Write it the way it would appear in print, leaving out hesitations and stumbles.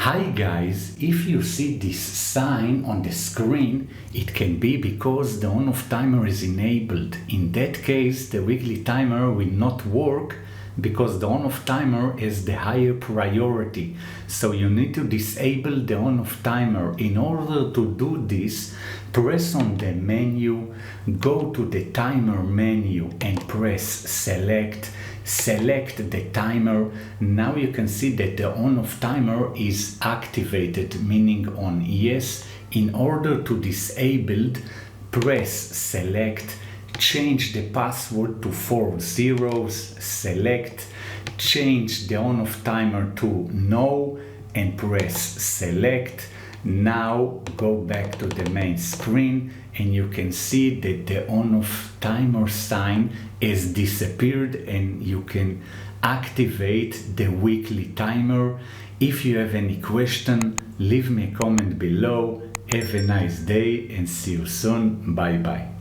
Hi guys, if you see this sign on the screen, it can be because the on-off timer is enabled. In that case, the weekly timer will not work because the on-off timer is the higher priority. So you need to disable the on-off timer. In order to do this, press on the menu, go to the timer menu and press select the timer. Now you can see that the on-off timer is activated, meaning on yes. In order to disable, press select, change the password to 4 zeros, select, change the on-off timer to no and press select. Now go back to the main screen and you can see that the on-off timer sign has disappeared and you can activate the weekly timer. If you have any question, leave me a comment below. Have a nice day and see you soon. Bye bye.